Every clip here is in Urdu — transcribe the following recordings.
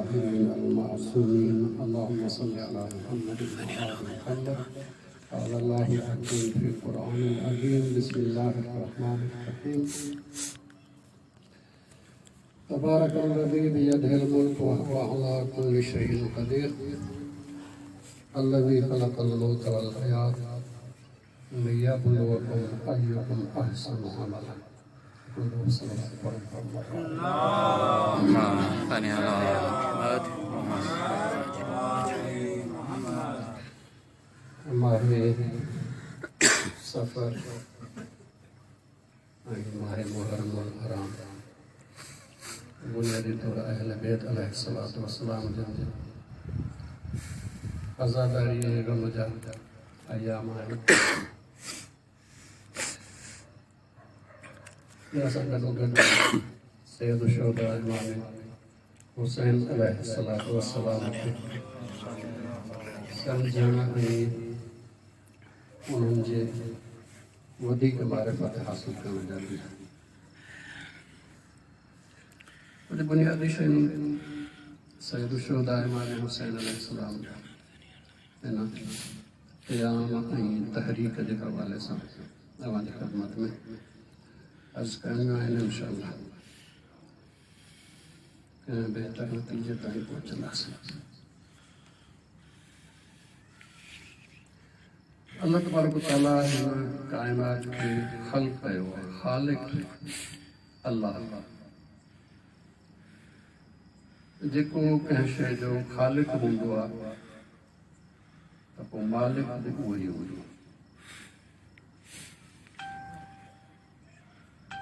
الطاهرين المعصومين اللهم صل على محمد وعلى محمد. قال الله الحكيم في القرآن العظيم بسم الله الرحمن الرحيم تبارك الذي بيده الملك وهو على كل شيء قدير الذي خلق الموت والحياة ليبلوكم أيكم أحسن عملا. اللهم صل على محمد. ہمارے سفر ہمارے محرم الحرام بنیادی طور اہل بیت علیہ السلام جن عزاداری رمضان ایام آئے یا سنگت وگت سید الشہداء امام حسین علیہ السلام کے سمجھانا انہوں نے ودیک معرفت حاصل کرنا ضروری ہے. بنیادی شئین سید الشہداء امام حسین علیہ السلام قیام تحریک کے حوالے سے اوان خدمت میں عرض کرنا ہے انشاءاللہ بہتر نتیجے تائیں پہنچنا سکتا. اللہ تبارک و تعالیٰ کائنات کے خلق ہے خالق اللہ جیکو کہیں شے جو خالق ہوندو آ تو مالک وہی ہوئی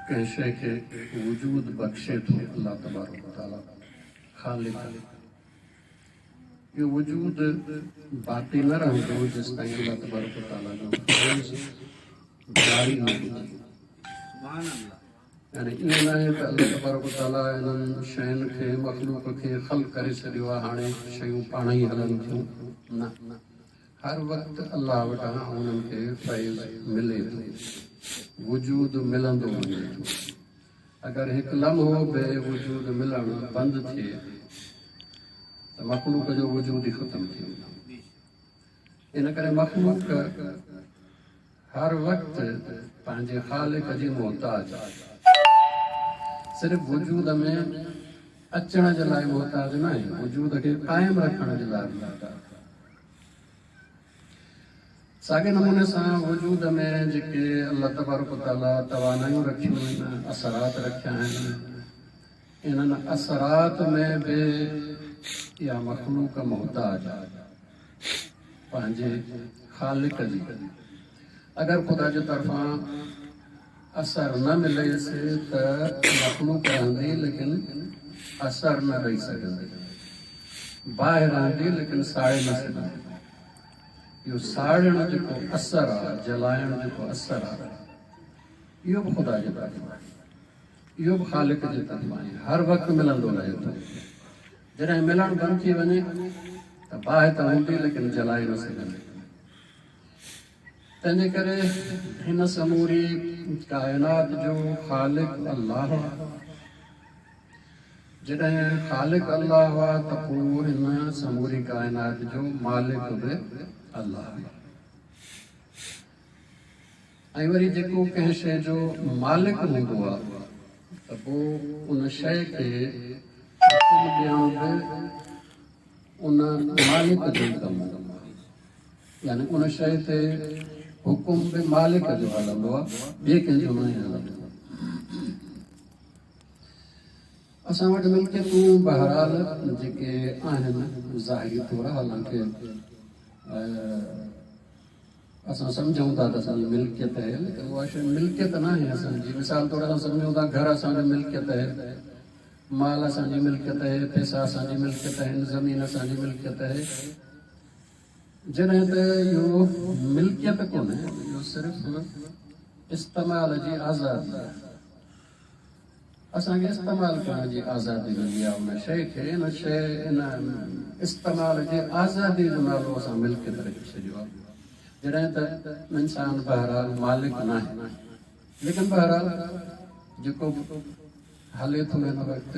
کہیں شے کے وجود بخشے تو اللہ تبارک و تعالیٰ خالق یہ وجود باتی نہ رہو جس طرح اللہ تبارک و تعالیٰ جو جاری نہ ہوتی یعنی یہ نہ ہے کہ اللہ تبارک و تعالیٰ انہوں شین کے مخلوق کے خلق کرے سریوا ہانے شیوں پانے ہلن کیوں نہ ہر وقت اللہ وٹا انہوں کے فیض ملے تو وجود ملندو ملے تو اگر ایک لمحو بے وجود ملن بند تھے تو مخلوق جو وجود ہی ختم تھی. ان کرے مخلوق ہر وقت پانچے خالق جی محتاج صرف وجود میں اچھنا جلائے محتاج نہ ہے وجود کے قائم رکھنا جلائے محتاج. ساگے نمونے سا وجود میں جکے اللہ تبارک و تعالیٰ توانائیوں رکھیوں ہیں اثرات رکھیا ہیں انہاں اثرات میں بے یا مخلوق محتاج پانچے خالق جی اگر خدا جو طرفاں اثر نہ ملے سے تو مخلوق رہندی لیکن اثر نہ رہی سکندی باہر رہندی لیکن ساڑے نہ سکندی یہ ساڑن جو کو اثر آ جلائن جو کو اثر آ یہ خدا جو طرفاں یہ خالق جو طرفاں ہر وقت ملن دو رہے تو جنہیں ملن بن کی بنے تو باہر تو ہوندی لیکن جلائی نہ سکندی. تنجے کرے ہن سموری کائنات جو خالق اللہ جنہیں خالق اللہ ہوا تپو ہن سموری کائنات جو مالک بے اللہ ایوری جکو کہیں شے جو مالک ہوندو آ تپو ان شے کے حکم بیان بے ان مالک جو کم یعنی ان شے تے حکم بے مالک جو علم ہوا یہ کہ جو نہیں علم اساں وٹ ملکیتوں بہرحال جکے آہن ظاہری طور حالانکہ اساں سمجھوں تا اساں ملکیت ہے لیکن وہ ملکیت نہ ہے اساں جی مثال طور اساں سمجھوں تا گھر اساں جو ملکیت ہے مال اساں جی ملکیت ہے پیسہ اساں جی ملکیت ہے زمین اساں جی ملکیت ہے جنہیں تے یو ملکیت کون ہے یو صرف استعمال جی آزادی اساں کے استعمال کرنا جی آزادی دنیا میں شے کے ان شے ان استعمال جی آزادی جو نالو اساں ملکیت رکھ چھڈیو جنہیں تے انسان بہرحال مالک نہ ہے لیکن بہرحال جو کو حالے تو میں وقت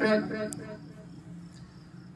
3,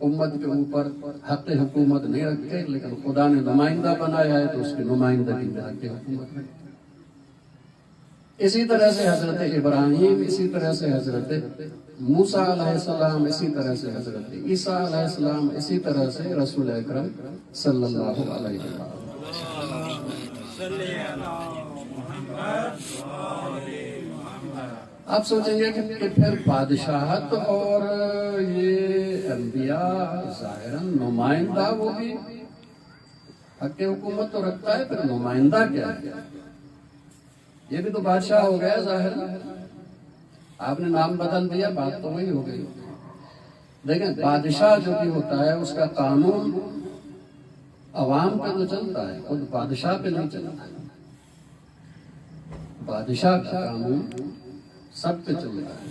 امت کے اوپر حق حکومت نہیں رکھتے، لیکن خدا نے نمائندہ بنایا ہے تو اس کی نمائندگی میں حق حکومت رکھتے۔ اسی طرح سے حضرت ابراہیم، اسی طرح سے حضرت موسیٰ علیہ السلام، اسی طرح سے حضرت عیسیٰ علیہ السلام، اسی طرح سے رسول اکرم صلی اللہ علیہ وسلم۔ آپ سوچیں گے کہ پھر بادشاہت اور یہ انبیاء ظاہراً نمائندہ، وہ بھی حق حکومت تو رکھتا ہے، پھر نمائندہ کیا ہے؟ یہ بھی تو بادشاہ ہو گیا ظاہراً، آپ نے نام بدل دیا، بات تو وہی ہو گئی۔ لیکن بادشاہ جو بھی ہوتا ہے اس کا قانون عوام پہ تو چلتا ہے، خود بادشاہ پہ نہیں چلتا ہے۔ بادشاہ کا قانون سب پہ چلتا ہے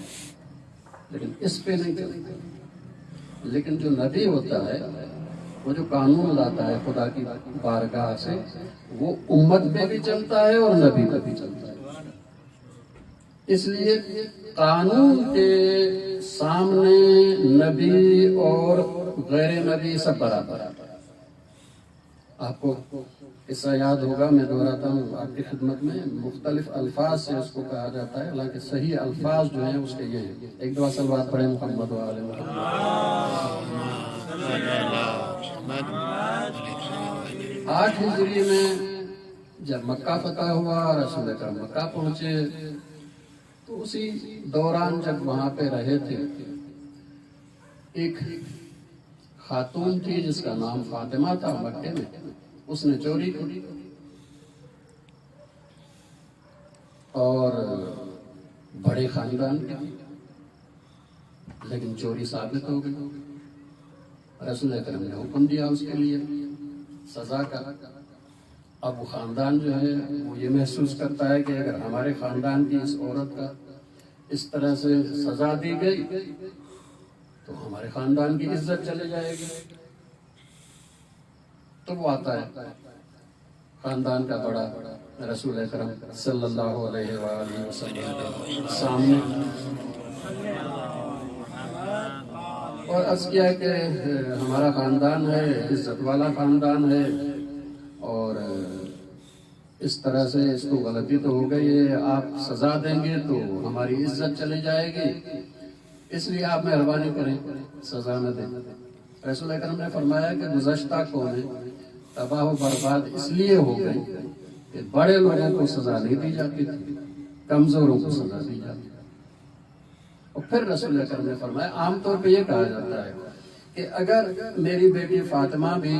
لیکن اس پہ نہیں چلتا۔ لیکن جو نبی ہوتا ہے وہ جو قانون لاتا ہے خدا کی بارگاہ سے، وہ امت پہ بھی چلتا ہے اور نبی پہ بھی چلتا ہے۔ اس لیے قانون کے سامنے نبی اور غیر نبی سب برابر۔ آپ کو قصہ یاد ہوگا، میں دہراتا ہوں آپ کی خدمت میں، مختلف الفاظ سے اس کو کہا جاتا ہے، حالانکہ صحیح الفاظ جو ہیں اس کے یہ ہیں۔ ایک دو صلوات پڑھیں محمد و آل محمد۔ 8 ہجری میں جب مکہ فتح ہوا، رسول اکرم مکہ پہنچے، تو اسی دوران جب وہاں پہ رہے تھے، ایک خاتون تھی جس کا نام فاطمہ تھا مکے میں، اس نے چوری کی اور بڑے خاندان کی، لیکن چوری ثابت ہو گئی۔ رسول اکرم نے حکم دیا اس کے لیے سزا کا۔ اب وہ خاندان جو ہے وہ یہ محسوس کرتا ہے کہ اگر ہمارے خاندان کی اس عورت کا اس طرح سے سزا دی گئی تو ہمارے خاندان کی عزت چلے جائے گی۔ تو وہ آتا ہے خاندان کا بڑا رسول اکرم صلی اللہ علیہ وآلہ وسلم کے سامنے، اور عرض کیا کہ ہمارا خاندان ہے، عزت والا خاندان ہے، اور اس طرح سے اس کو غلطی تو ہو گئی ہے، آپ سزا دیں گے تو ہماری عزت چلی جائے گی، اس لیے آپ مہربانی کریں سزا نہ دیں۔ رسول اکرم نے فرمایا کہ گزشتہ قومیں تباہ و برباد اس لیے ہو گئی کہ بڑے لوگوں کو سزا نہیں دی جاتی تھی، کمزوروں کو سزا دی جاتی تھی۔ اور پھر رسول اکرم نے فرمایا، عام طور پہ یہ کہا جاتا ہے کہ اگر میری بیٹی فاطمہ بھی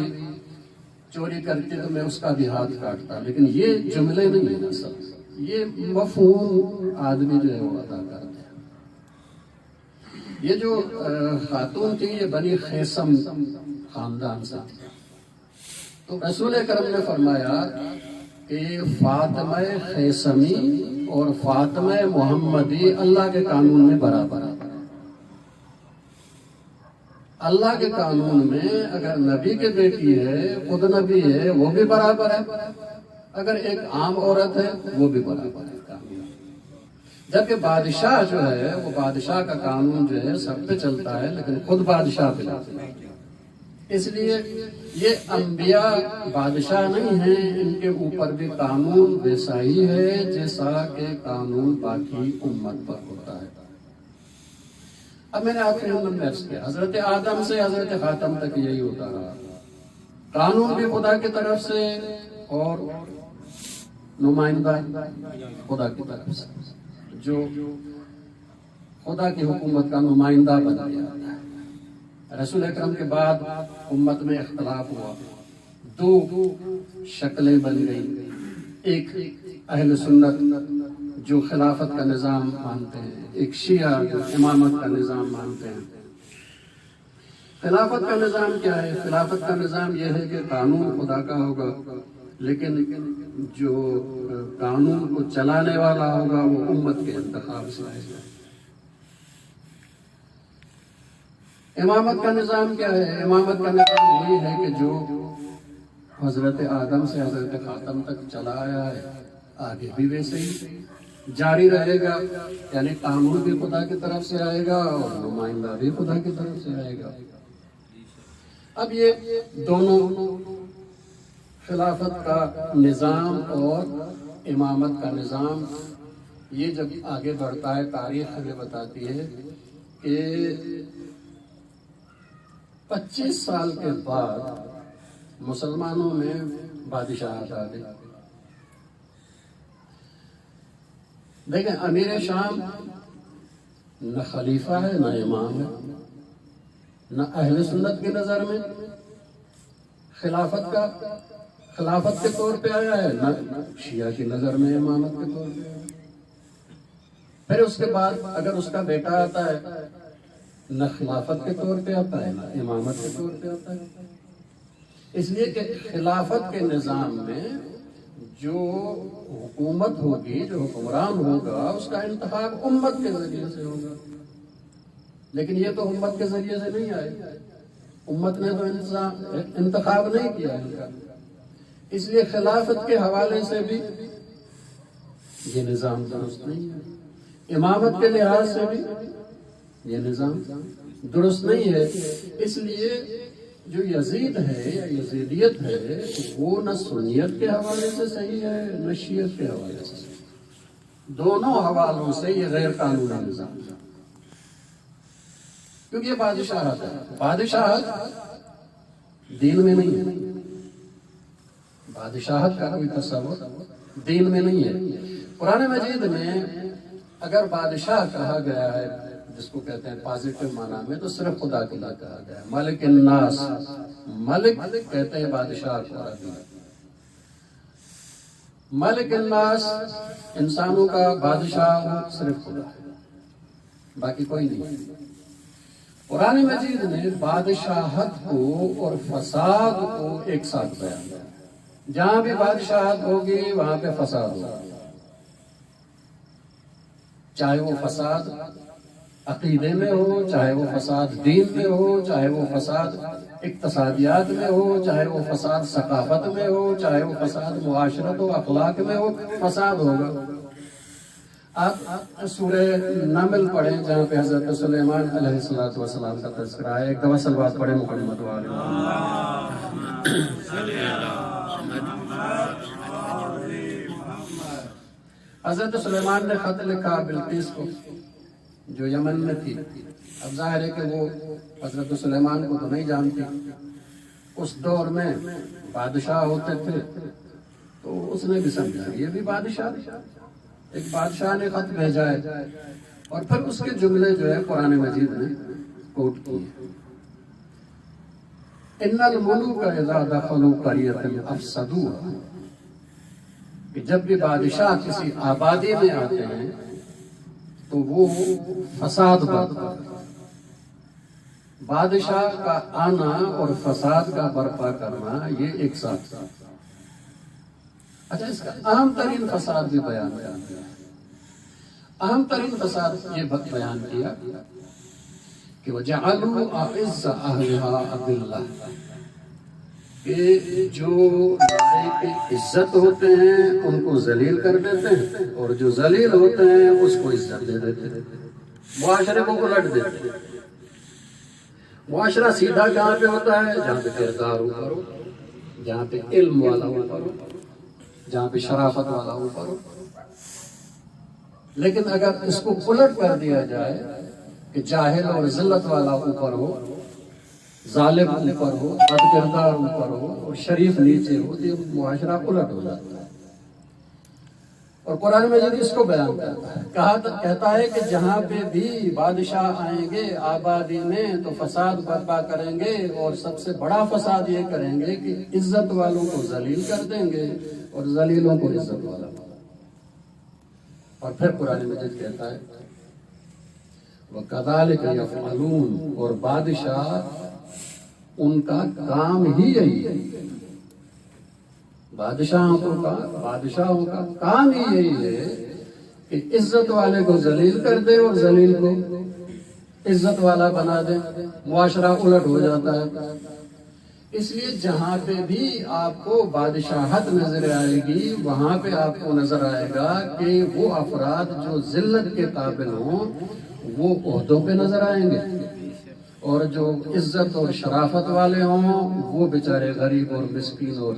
چوری کرتی تو میں اس کا بھی ہاتھ کاٹتا، لیکن یہ جملے نہیں ہیں، اصل یہ مفہوم آدمی جو ہے وہ ادا کرتے ہیں۔ یہ جو خاتون تھی یہ بنی خیسم خاندان سے تھی، تو رسول اکرم نے فرمایا کہ فاطمہ خیسمی اور فاطمہ محمدی اللہ کے قانون میں برابر ہے۔ اللہ کے قانون میں اگر نبی کے بیٹی ہے، خود نبی ہے، وہ بھی برابر ہے، اگر ایک عام عورت ہے وہ بھی برابر ہے۔ جبکہ بادشاہ جو ہے وہ بادشاہ کا قانون جو ہے سب پہ چلتا ہے، لیکن خود بادشاہ پہ چلتا ہے۔ اس لیے یہ انبیاء بادشاہ نہیں ہیں، ان کے اوپر بھی قانون ویسا ہی ہے جیسا کہ قانون باقی امت پر ہوتا ہے۔ اب میں نے آپ کے خدمت میں عرض کیا، حضرت آدم سے حضرت خاتم تک یہی ہوتا رہا، قانون بھی خدا کی طرف سے اور نمائندہ خدا کی طرف سے، جو خدا کی حکومت کا نمائندہ بن گیا۔ رسول اکرم کے بعد امت میں اختلاف ہوا، 2 شکلیں بن گئی، ایک اہل سنت جو خلافت کا نظام مانتے ہیں، ایک شیعہ جو امامت کا نظام مانتے ہیں۔ خلافت کا نظام کیا ہے؟ خلافت کا نظام یہ ہے کہ قانون خدا کا ہوگا، لیکن جو قانون کو چلانے والا ہوگا وہ امت کے انتخاب سے آئے گا۔ امامت کا نظام کیا ہے؟ امامت کا نظام وہی ہے کہ جو حضرت آدم سے حضرت خاتم تک چلا آیا ہے، آگے بھی ویسے ہی جاری رہے گا، یعنی قانون بھی خدا کی طرف سے آئے گا اور نمائندہ بھی خدا کی طرف سے آئے گا۔ اب یہ دونوں خلافت کا نظام اور امامت کا نظام یہ جب آگے بڑھتا ہے تاریخ ہمیں بتاتی ہے کہ 25 سال کے بعد مسلمانوں میں بادشاہت آ گئی. دیکھیں امیر شام نہ خلیفہ ہے نہ امام ہے، نہ اہل سنت کی نظر میں خلافت کے طور پہ آیا ہے، نہ شیعہ کی نظر میں امامت کے طور پہ آیا ہے. پھر اس کے بعد اگر اس کا بیٹا آتا ہے نہ خلافت کے طور پہ آتا ہے نہ امامت کے طور پہ آتا ہے. اس لیے کہ خلافت کے نظام میں جو حکومت ہوگی، جو حکمران ہوگا، اس کا انتخاب امت کے ذریعے سے ہوگا. لیکن یہ تو امت کے ذریعے سے نہیں آئے، امت نے تو انتخاب نہیں کیا ان کا. اس لیے خلافت کے حوالے سے بھی یہ نظام درست نہیں ہے، امامت کے لحاظ سے بھی یہ نظام درست نہیں ہے. اس لیے جو یزید ہے یا یزیدیت ہے وہ نہ سنیت کے حوالے سے صحیح ہے نہ شیعت کے حوالے سے صحیح. دونوں حوالوں سے یہ غیر قانونی نظام ہے، کیونکہ یہ بادشاہت ہے. بادشاہت دین میں نہیں ہے، بادشاہت کا کوئی تصور دین میں نہیں ہے. قرآن مجید میں اگر بادشاہ کہا گیا ہے جس کو کہتے ہیں پازیٹو معنی میں، تو صرف خدا کے لیے کہا گیا ہے. ملک الناس، ملک کہتے ہیں بادشاہ کو عربی میں. ملک الناس انسانوں کا بادشاہ صرف خدا ہے، باقی کوئی نہیں. قرآن مجید نے بادشاہت کو اور فساد کو ایک ساتھ بیان کیا. جہاں بھی بادشاہت ہوگی وہاں پہ فساد ہوگا، چاہے وہ فساد عقیدے میں ہو، چاہے وہ فساد دین میں ہو، چاہے وہ فساد اقتصادیات میں ہو، چاہے وہ فساد ثقافت میں ہو، چاہے وہ فساد معاشرت و اخلاق میں ہو، فساد ہوگا. آپ سورہ نمل پڑھیں جہاں پہ حضرت سلیمان علیہ السلام کا تذکرہ ہے. ایک دفعہ صلوات پڑھیں محمد والے. حضرت سلیمان نے خط لکھا بلقیس کو جو یمن میں تھی. اب ظاہر ہے کہ وہ حضرت سلیمان کو تو نہیں جانتی. اس دور میں بادشاہ ہوتے تھے تو اس نے بھی سمجھا یہ بھی بادشاہ، ایک بادشاہ نے خط بھیجا ہے. اور پھر اس کے جملے جو ہے قرآن مجید نے کوٹ کیے. ان الملوک اذا دخلوا قریۃ افسدوها، کہ جب بھی بادشاہ کسی آبادی میں آتے ہیں تو وہ فساد برپا. بادشاہ کا آنا اور فساد کا برپا کرنا یہ ایک ساتھ. اچھا، اس کا اہم ترین فساد بھی بیان کیا. اہم ترین فساد یہ بیان کیا کہ وَجَعَلُوا أَعِزَّ أَهْلِهَا أَذِلَّةً، کہ جو لائق عزت ہوتے ہیں ان کو ذلیل کر دیتے ہیں اور جو ذلیل ہوتے ہیں اس کو عزت دے دیتے ہیں، معاشرے کو الٹ دیتے ہیں. معاشرہ سیدھا کہاں پہ ہوتا ہے؟ جہاں پہ کردار اوپر ہو، جہاں پہ علم والا اوپر ہو، جہاں پہ شرافت والا اوپر ہو. لیکن اگر اس کو الٹ کر دیا جائے کہ جاہل اور ذلت والا اوپر ہو، ظالم اوپر ہو، بد کردار اوپر ہو اور شریف نیچے ہو، تو یہ معاشرہ الٹ ہو جاتا ہے. اور قرآن مجید اس کو بیان کرتا ہے، کہتا ہے کہ جہاں پہ بھی بادشاہ آئیں گے آبادی میں تو فساد برپا کریں گے، اور سب سے بڑا فساد یہ کریں گے کہ عزت والوں کو ذلیل کر دیں گے اور ذلیلوں کو عزت والا. اور پھر قرآن مجید کہتا ہے وَكَذَلِكَ يَفْعَلُونَ، اور بادشاہ ان کا کام ہی یہی ہے. بادشاہوں کا کام ہی یہی ہے کہ عزت والے کو ذلیل کر دے اور ذلیل کو عزت والا بنا دے. معاشرہ الٹ ہو جاتا ہے. اس لیے جہاں پہ بھی آپ کو بادشاہت نظر آئے گی وہاں پہ آپ کو نظر آئے گا کہ وہ افراد جو ذلت کے قابل ہوں وہ عہدوں پہ نظر آئیں گے، اور جو عزت اور شرافت والے ہوں وہ بیچارے غریب اور مسکین اور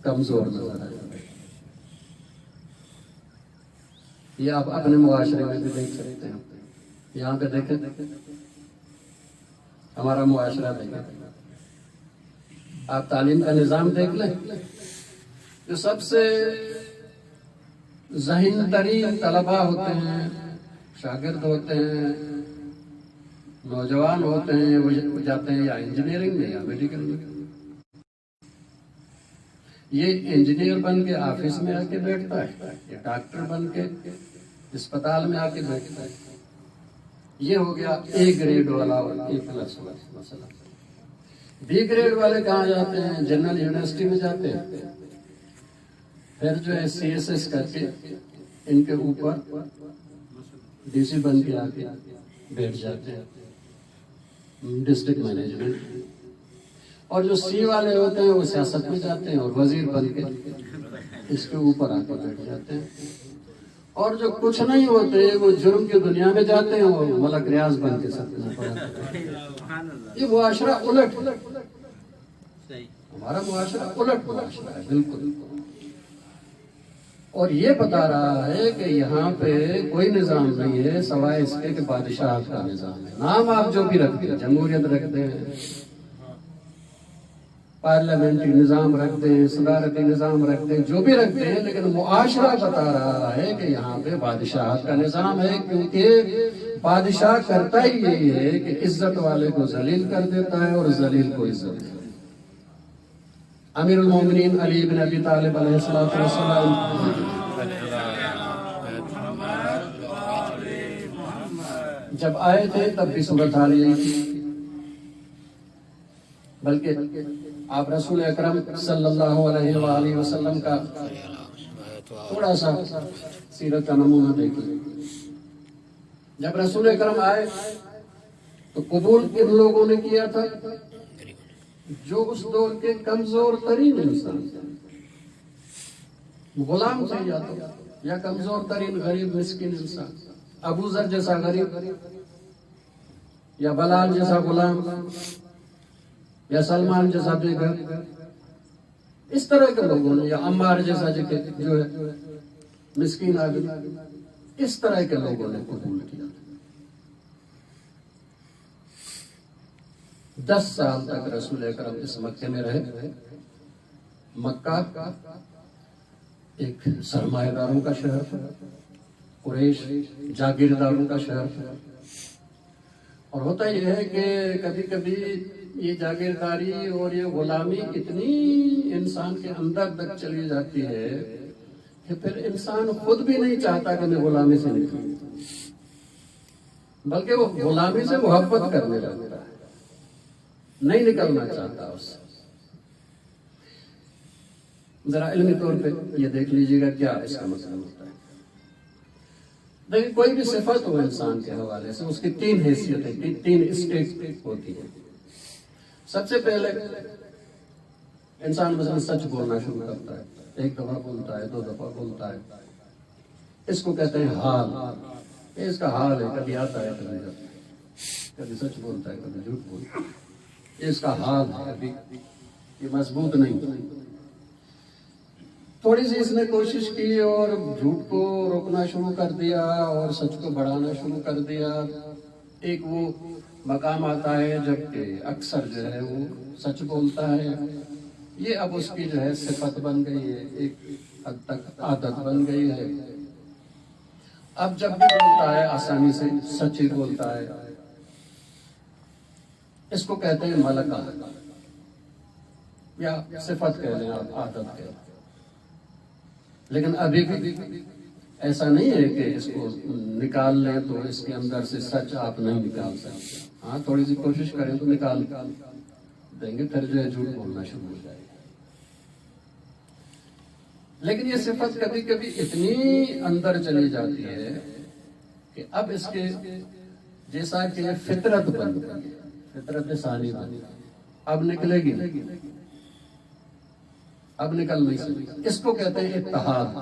کمزور نظر آئے. یہ آپ اپنے معاشرے میں بھی دیکھ سکتے ہیں. یہاں پہ دیکھیں ہمارا معاشرہ دیکھیں, آپ تعلیم کا نظام دیکھ لیں, جو سب سے ذہین ترین طلباء ہوتے ہیں, شاگرد ہوتے ہیں, نوجوان ہوتے ہیں, وہ جاتے ہیں یا انجینئرنگ میں یا میڈیکل میں. یہ انجینئر بن کے آفس میں آ کے بیٹھتا ہے, یہ ڈاکٹر بن کے اسپتال میں آ کے بیٹھتا ہے. یہ ہو گیا اے گریڈ والا اور اے پلس والا مسئلہ. بی گریڈ والے کہاں جاتے ہیں؟ جنرل یونیورسٹی میں جاتے ہیں, پھر جو ہے سی ایس ایس کر کے ان کے اوپر ڈی سی بن کے آ کے بیٹھ جاتے ہیں, ڈسٹرکٹ مینجمنٹ. اور جو سی والے ہوتے ہیں وہ سیاست میں جاتے ہیں اور وزیر بن کے اس کے اوپر آ کے بیٹھ جاتے ہیں. اور جو کچھ نہیں ہوتے وہ جرم کی دنیا میں جاتے ہیں اور ملک ریاض بن کے سکتے ہیں. یہ معاشرہ الٹ, ہمارا معاشرہ الٹ معاشرہ ہے بالکل. اور یہ بتا رہا ہے کہ یہاں پہ کوئی نظام نہیں ہے سوائے اس کے کہ بادشاہ کا نظام ہے. نام آپ جو بھی رکھتے ہیں, جمہوریت رکھتے ہیں, پارلیمنٹری نظام رکھتے ہیں, صدارتی نظام رکھتے ہیں, جو بھی رکھتے ہیں, لیکن معاشرہ بتا رہا ہے کہ یہاں پہ بادشاہت کا نظام ہے. کیونکہ بادشاہ کرتا ہی یہی ہے کہ عزت والے کو ذلیل کر دیتا ہے اور ذلیل کو عزت دیتا ہے. امیر المومنین علی بن ابی طالب علیہ السلام جب آئے تھے تب بھی صورت حال یہی تھی, بلکہ آپ رسول اکرم صلی اللہ علیہ وآلہ وسلم کا تھوڑا سا سیرت کا نمونہ دیکھیں. جب رسول اکرم آئے تو قبول کن لوگوں نے کیا تھا؟ جو اس دور کے کمزور ترین انسان, غلام تھے یا کمزور ترین غریب مسکین انسان. ابو ذر جیسا غریب, یا بلال جیسا غلام, یا سلمان جیسا بے گھر, اس طرح کے لوگوں نے, یا عمار جیسا جو ہے مسکین آدمی, اس طرح کے لوگوں نے قبول کیا. 10 سال تک رسول اکرم اس مکے میں رہے. مکہ ایک سرمایہ داروں کا شہر تھا, قریش جاگیرداروں کا شہر تھا. اور ہوتا یہ ہے کہ کبھی کبھی یہ جاگیرداری اور یہ غلامی اتنی انسان کے اندر تک چلی جاتی ہے کہ پھر انسان خود بھی نہیں چاہتا کہ میں غلامی سے نکلوں, بلکہ وہ غلامی سے محبت کرنے لگتا ہے, نہیں نکلنا چاہتا اس سے. ذرا علمی طور پہ یہ دیکھ لیجیے گا کیا اس کا مطلب ہوتا ہے. لیکن کوئی بھی صفت ہو انسان کے حوالے سے, اس کی 3 حیثیتیں, 3 اسٹیج ہوتی ہیں. سب سے پہلے انسان مثلا سچ بولنا شروع کرتا ہے, 1 دفعہ بولتا ہے, 2 دفعہ بولتا ہے, اس کو کہتے ہیں حال. یہ اس کا حال ہے, کبھی آتا ہے کبھی جاتا ہے, کبھی سچ بولتا ہے کبھی جھوٹ بولتا ہے. یہ اس کا حال ہے, ابھی یہ مضبوط نہیں. تھوڑی سی اس نے کوشش کی اور جھوٹ کو روکنا شروع کر دیا اور سچ کو بڑھانا شروع کر دیا. ایک وہ مقام آتا ہے جب کہ اکثر جو ہے وہ سچ بولتا ہے. یہ اب اس کی جو ہے صفت بن گئی ہے, ایک حد تک عادت بن گئی ہے. اب جب بھی بولتا ہے آسانی سے سچ ہی بولتا ہے. اس کو کہتے ہیں ملکہ, یا صفت کہہ لیں آپ, عادت کہہ لیں. لیکن ابھی بھی ایسا نہیں ہے کہ اس کو نکال لیں تو اس کے اندر سے سچ آپ نہیں نکال سکتے. ہاں تھوڑی سی کوشش کریں تو نکال دیں گے, پھر جو ہے جھوٹ بولنا شروع ہو جائے گا. لیکن یہ صفت کبھی کبھی اتنی اندر چلی جاتی ہے کہ اب اس کے جیسا کہ فطرت بن گئی, فطرت ثانی بن گئی, اب نکلے گی نہیں, اب نکل نہیں سکتی. اس کو کہتے ہیں اتحاد.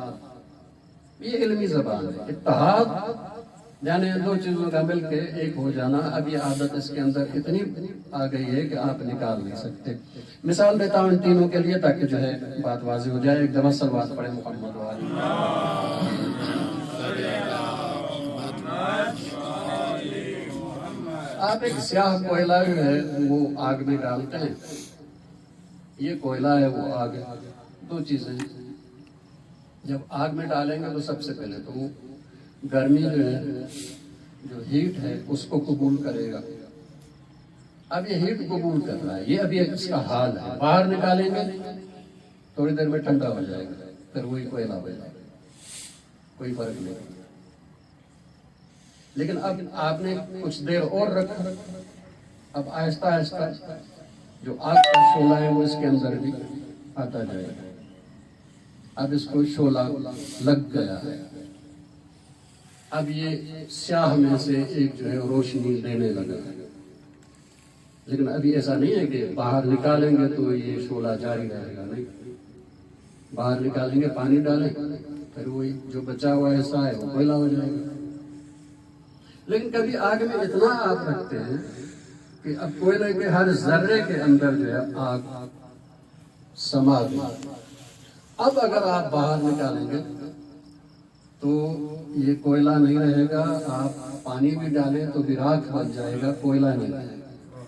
یہ علمی زبان ہے. اتحاد یعنی دو چیزوں کا مل کے ایک ہو جانا، اب یہ عادت اس کے اندر اتنی آ گئی ہے کہ آپ نکال نہیں سکتے۔ مثال دیتا ہوں ان تینوں کے لیے تاکہ جو ہے بات واضح ہو جائے۔ ایک دفعہ سلوات پڑھے محمد والی۔ آپ ایک سیاہ کوئلہ جو ہے وہ آگ میں ڈالتے ہیں، یہ کوئلہ ہے وہ آگ ہے، دو چیزیں ہیں۔ جب آگ میں ڈالیں گے تو سب سے پہلے تو وہ گرمی جو ہے، جو ہیٹ ہے اس کو قبول کرے گا۔ اب یہ ہیٹ قبول کر رہا ہے، یہ ابھی اس کا حال ہے۔ باہر نکالیں گے تھوڑی دیر میں ٹھنڈا ہو جائے گا، پھر وہی کوئلہ ہو جائے گا، کوئی فرق نہیں۔ لیکن اب آپ نے کچھ دیر اور رکھا، اب آہستہ آہستہ جو آگ کا شعلہ ہے وہ اس کے اندر بھی آتا جائے گا۔ اب اس کو شعلہ لگ گیا ہے، اب یہ سیاہ میں سے ایک جو ہے روشنی لینے لگا ہے۔ لیکن ابھی ایسا نہیں ہے کہ باہر نکالیں گے تو یہ شعلہ جاری رہے گا، نہیں۔ باہر نکالیں گے، پانی ڈالیں، پھر وہی جو بچا ہوا حصہ ہے وہ کوئلہ ہو جائے گا۔ لیکن کبھی آگ میں اتنا آپ رکھتے ہیں کہ اب کوئلے کے ہر ذرے کے اندر جو ہے آگ سما گئی۔ اب اگر آپ باہر نکالیں گے تو یہ کوئلہ نہیں رہے گا، آپ پانی بھی ڈالیں تو بھی راکھ بن جائے گا، کوئلہ نہیں رہے گا۔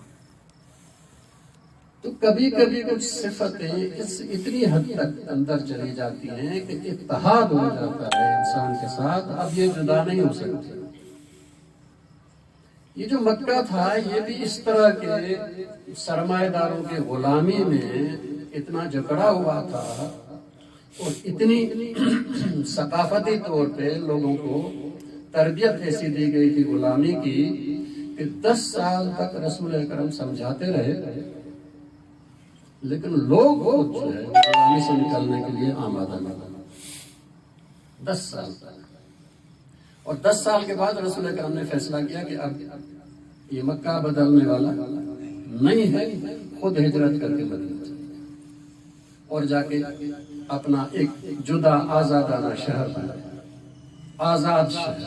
تو کبھی کبھی کچھ صفتیں اتنی حد تک اندر چلی جاتی ہیں کہ اتحاد ہو جاتا ہے انسان کے ساتھ، اب یہ جدا نہیں ہو سکتی۔ یہ جو مکہ تھا یہ بھی اس طرح کے سرمایہ داروں کے غلامی میں اتنا جکڑا ہوا تھا اور اتنی ثقافتی طور پہ لوگوں کو تربیت ایسی دی گئی تھی غلامی کی کہ 10 سال تک رسول اکرم سمجھاتے رہے، لیکن لوگ خود جو ہے غلامی سے نکلنے کے لیے آمادہ نہ بنا۔ 10 سال تک، اور 10 سال کے بعد رسول اکرم نے فیصلہ کیا کہ اب یہ مکہ بدلنے والا نہیں ہے، خود ہجرت کر کے مدینہ چلے اور جا کے اپنا ایک جدا آزادانہ شہر بنایا، آزاد شہر۔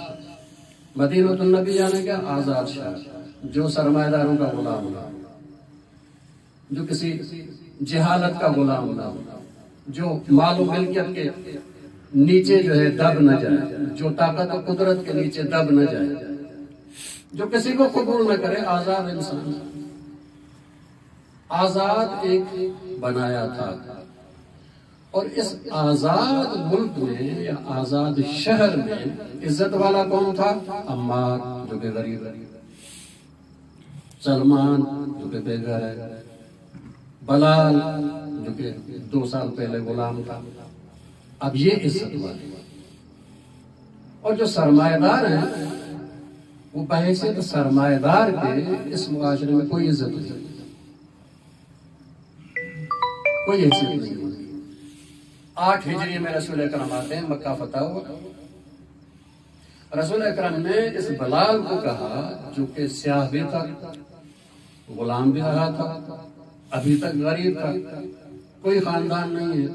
مدینہ النبی یعنی کیا؟ آزاد شہر، جو سرمایہ داروں کا غلام نہ ہو، جو کسی جہالت کا غلام نہ ہو، جو مال و ملکیت کے نیچے جو ہے دب نہ جائے، جو طاقت و قدرت کے نیچے دب نہ جائے، جو کسی کو قبول نہ کرے، آزاد انسان، آزاد ایک بنایا تھا۔ اور اس آزاد ملک میں یا آزاد شہر میں عزت والا کون تھا؟ عمار جو کہ غریب ہے، سلمان جو کہ بے گھر ہے، بلال جو کہ 2 سال پہلے غلام تھا۔ اب یہ عزت والے، اور جو سرمایہ دار ہیں وہ بحیثیت سرمایہ دار کے اس معاشرے میں کوئی عزت نہیں، کوئی حیثیت نہیں ہوتی۔ 8 ہجری میں رسول اکرم آتے ہیں، مکہ فتح ہوا۔ رسول اکرم نے اس بلال کو کہا جو کہ سیاہ بھی تھا، غلام بھی رہا تھا، ابھی تک غریب تھا، کوئی خاندان نہیں ہے،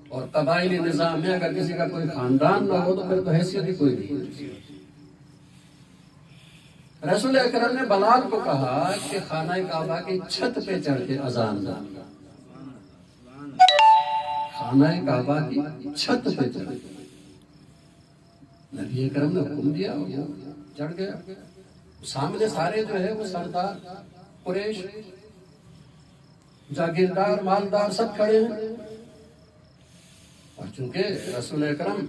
اور قبائلی نظام میں اگر کسی کا کوئی خاندان نہ ہو تو پھر تو حیثیت ہی کوئی نہیں۔ رسول اکرم نے بلال کو کہا کہ خانہ کعبہ کی چھت پہ چڑھ کے اذان دو، خانہ کعبہ کی چھت پہ چڑھ کے۔ نبی اکرم نے حکم دیا، وہ چڑھ گیا۔ سامنے سارے جو ہے وہ سردار قریش، جاگیردار، مالدار سب کھڑے ہیں، اور چونکہ رسول اکرم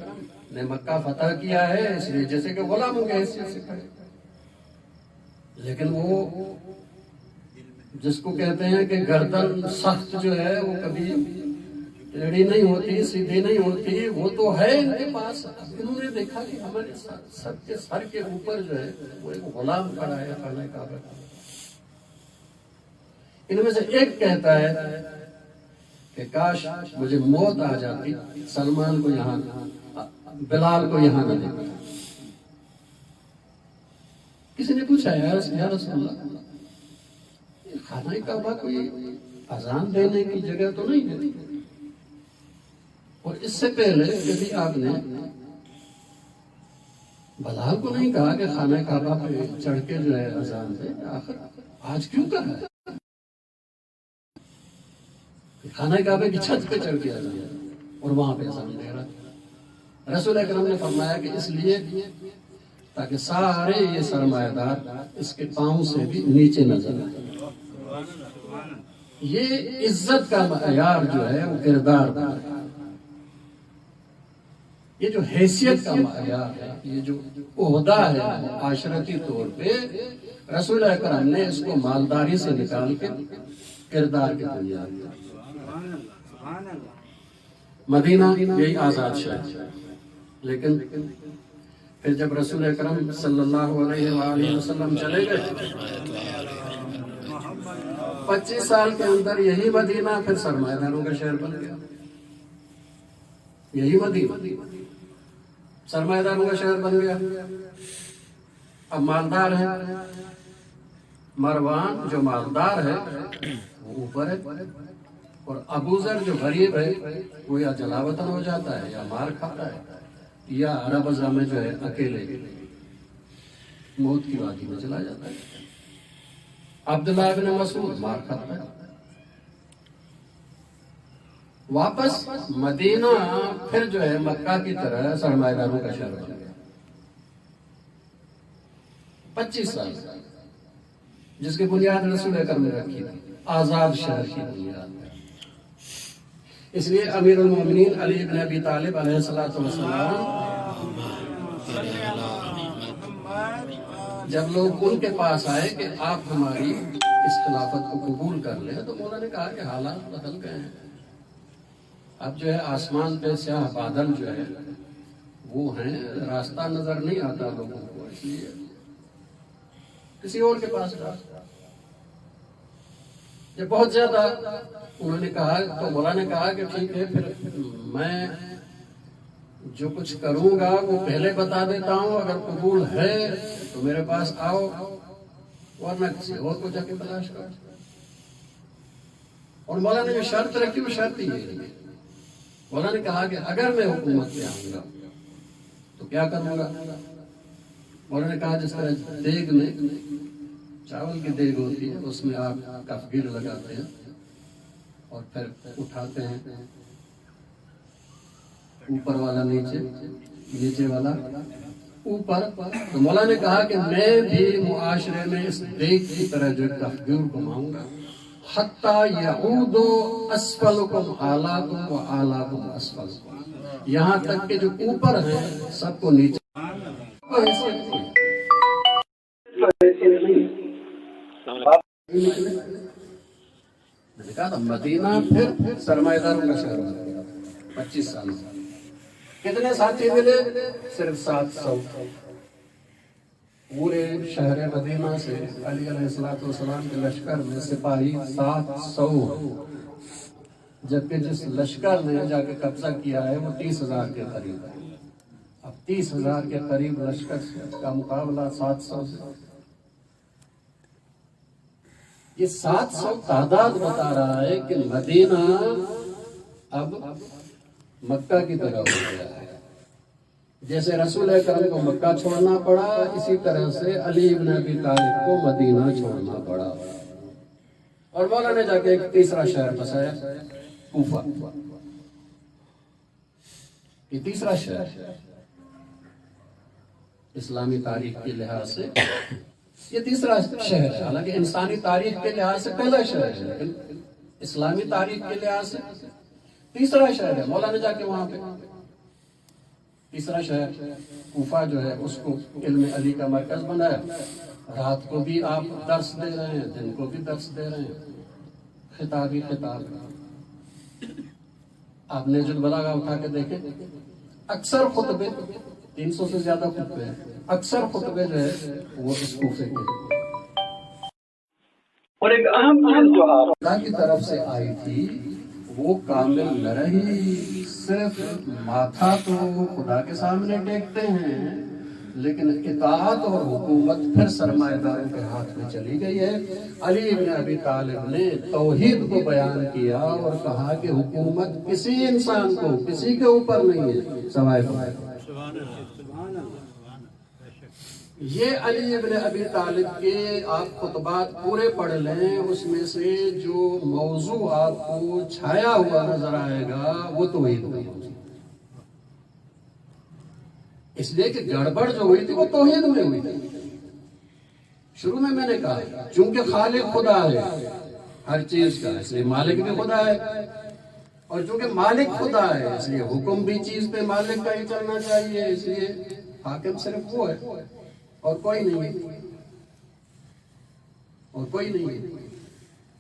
نے مکہ فتح کیا ہے اس لیے جیسے کہ غلاموں کے حیثیت سے کھڑے، لیکن وہ جس کو کہتے ہیں کہ گردن سخت جو ہے وہ کبھی ٹیڑھی نہیں ہوتی، سیدھی نہیں ہوتی، وہ تو ہے ان کے پاس۔ انہوں نے دیکھا کہ ہمارے سب کے سر کے اوپر جو ہے وہ ایک غلام کھڑا ہے خانہ کعبہ کا۔ ان میں سے ایک کہتا ہے کہ کاش مجھے موت آ جاتی، سلمان کو یہاں، بلال کو یہاں نہ دیکھتا۔ کسی نے پوچھا یا رسول اللہ، خانہ کعبہ کوئی اذان دینے کی جگہ تو نہیں ہے، اور اس سے پہلے کبھی آپ نے بلال کو نہیں کہا کہ خانہ کعبہ پہ چڑھ کے جو ہے اذان دے، آخر آج کیوں کہا ہے؟ خانہ کعبہ کی چھت پہ چڑھ کے اذان دے اور وہاں پہ اذان دے رہا ہے۔ رسول اکرم نے فرمایا کہ اس لیے تاکہ سارے یہ سرمایہ دار اس کے پاؤں سے بھی نیچے نظر آئے۔ یہ عزت کا معیار جو ہے وہ کردار کا ہے، یہ جو حیثیت کا معیار ہے، یہ جو عہدہ ہے معاشرتی طور پہ، رسول اکرم نے اس کو مالداری سے نکال کے کردار کی بنیاد پر۔ مدینہ یہی آزاد شہر، لیکن پھر جب رسول اکرم صلی اللہ علیہ وآلہ وسلم چلے گئے 25 سال کے اندر یہی مدینہ پھر سرمایہ داروں کا شہر بن گیا۔ یہی مدینہ سرمایہ داروں کا شہر بن گیا۔ اب مالدار ہے، مروان جو مالدار ہے وہ اوپر ہے، اور ابوذر جو غریب ہے وہ یا جلا وطن ہو جاتا ہے، یا مار کھاتا ہے، یا عرب ازاں میں جو ہے اکیلے موت کی وادی میں چلا جاتا ہے۔ عبداللہ بن مسعود مار کھاتا ہے۔ واپس مدینہ پھر جو ہے مکہ کی طرح سرمایہ داروں کا شہر بن گیا۔ 25 سال جس کی بنیاد رسول اکرم نے رکھی تھی، آزاد شہر کی بنیاد۔ اس لیے امیر المومنین علی بن ابی طالب علیہ السلام جب لوگ ان کے پاس آئے کہ آپ ہماری اس خلافت کو قبول کر لیں، تو مولا نے کہا کہ حالات بدل گئے ہیں، اب جو ہے آسمان پہ سیاہ بادل جو ہے وہ ہیں، راستہ نظر نہیں آتا لوگوں کو، اس لیے کسی اور کے پاس جا۔ جب بہت زیادہ انہوں نے کہا تو مولا نے کہا کہ ٹھیک ہے، پھر میں جو کچھ کروں گا وہ پہلے بتا دیتا ہوں، اگر قبول ہے تو میرے پاس آؤ، ورنہ کسی اور کو جا کے تلاش کرو۔ اور مولا نے جو شرط رکھی وہ شرط ہی ہے۔ مولا نے کہا کہ اگر میں حکومت پہ آؤں گا تو کیا کروں گا؟ مولا نے کہا جس طرح دیگ میں چاول کی دیگ ہوتی ہے، اس میں آپ کفگیر لگاتے ہیں اور پھر اٹھاتے ہیں، اوپر والا نیچے، نیچے والا اوپر۔ تو مولا نے کہا کہ میں بھی معاشرے میں اس دیگ کی طرح جو کفگیر گھماؤں گا، حتی یعود اسفلکم اعلاکم و اعلاکم اسفلکم، یہاں تک کہ جو اوپر ہیں سب کو نیچے۔ میں نے کہا تھا مدینہ پھر سرمایہ داروں کا شہر بن گیا 25 سال سے۔ کتنے ساتھی ملے؟ صرف 700۔ پورے شہر مدینہ سے علی علیہ السلام کے لشکر میں سپاہی 700، جبکہ جس لشکر نے جا کے قبضہ کیا ہے وہ 30,000 کے قریب ہے۔ اب 30,000 کے قریب لشکر کا مقابلہ 700 سے۔ یہ 700 تعداد بتا رہا ہے کہ مدینہ اب مکہ کی طرح ہو گیا ہے۔ جیسے رسول اکرم کو مکہ چھوڑنا پڑا، اسی طرح سے علی بن ابی طالب کو مدینہ چھوڑنا پڑا، اور مولا نے جا کے ایک تیسرا شہر بسایا، کوفہ۔ یہ تیسرا شہر اسلامی تاریخ کے لحاظ سے یہ تیسرا شہر ہے، حالانکہ انسانی تاریخ کے لحاظ سے پہلا شہر ہے، لیکن اسلامی تاریخ کے لحاظ سے تیسرا شہر ہے۔ مولا نے جا کے وہاں پہ تیسرا شہر کوفہ جو ہے اس کو علم علی کا مرکز بنایا۔ رات کو بھی آپ درس دے رہے ہیں، دن کو بھی درس دے رہے ہیں، خطاب ہی خطاب۔ آپ نے جو بلاغہ اٹھا کے دیکھیں، اکثر خطبے 300 سے زیادہ خطبے ہیں، اکثر خطبے جو ہے وہ اس کوفے کے۔ اور ایک اہم چیز جو اللہ کی طرف سے آئی تھی وہ کامل نہ رہی۔ صرف ماتھا تو خدا کے سامنے ٹیکتے ہیں، لیکن اطاعت اور حکومت پھر سرمایہ داروں کے ہاتھ میں چلی گئی ہے۔ علی بن ابی طالب نے توحید کو بیان کیا اور کہا کہ حکومت کسی انسان کو، کسی کے اوپر نہیں ہے سوائے خدا۔ یہ علی ابن ابی طالب کے آپ خطبات پورے پڑھ لیں، اس میں سے جو موضوع آپ کو چھایا ہوا نظر آئے گا وہ توحید کا موضوع، اس لیے کہ گڑبڑ جو ہوئی تھی وہ توحید میں ہوئی تھی۔ شروع میں نے کہا چونکہ خالق خدا ہے ہر چیز کا، اس لیے مالک بھی خدا ہے، اور چونکہ مالک خدا ہے اس لیے حکم بھی چیز پہ مالک کا ہی چلنا چاہیے، اس لیے حاکم صرف وہ ہے اور کوئی نہیں ہے، اور کوئی نہیں ہے۔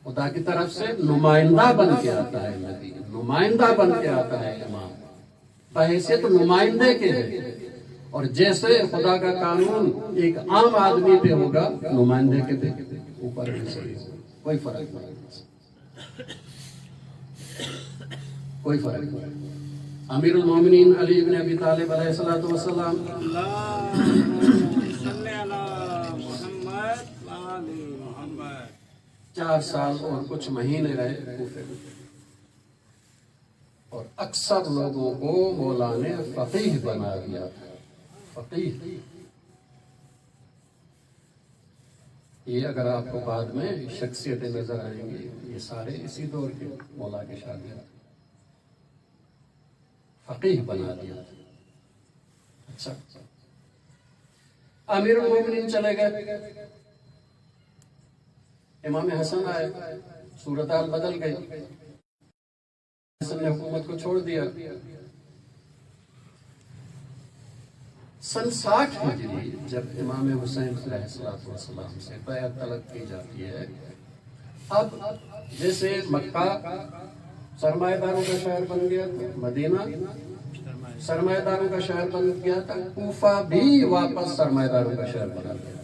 خدا کی طرف سے نمائندہ بن کے آتا ہے نبی، نمائندہ بن کے آتا ہے امام، بحیثیت نمائندے کے ہے، اور جیسے خدا کا قانون ایک عام آدمی پہ ہوگا نمائندے کے پہ اوپر بھی صحیح ہوگا، کوئی فرق نہیں، کوئی فرق نہیں۔ امیر المومنین علی ابن ابی طالب علیہ السلام محمد 4 سال اور کچھ مہینے رہے کوفے میں، اور اکثر لوگوں کو مولا نے فقیہ بنا دیا تھا، فقیہ۔ یہ اگر آپ کو بعد میں شخصیتیں نظر آئیں گی، یہ سارے اسی دور کے مولا کے شاگرد، فقیہ بنا دیا تھا۔ اچھا، امیر المومنین چلے گئے، امام حسن آئے، صورتحال بدل گئی، حسن نے حکومت کو چھوڑ دیا۔ سن 60 ہجری جب امام حسین علیہ السلام سے بیعت طلب کی جاتی ہے، اب جیسے مکہ سرمایہ داروں کا شہر بن گیا تھا، مدینہ سرمایہ داروں کا شہر بن گیا تھا، کوفہ بھی واپس سرمایہ داروں کا شہر بنا گیا۔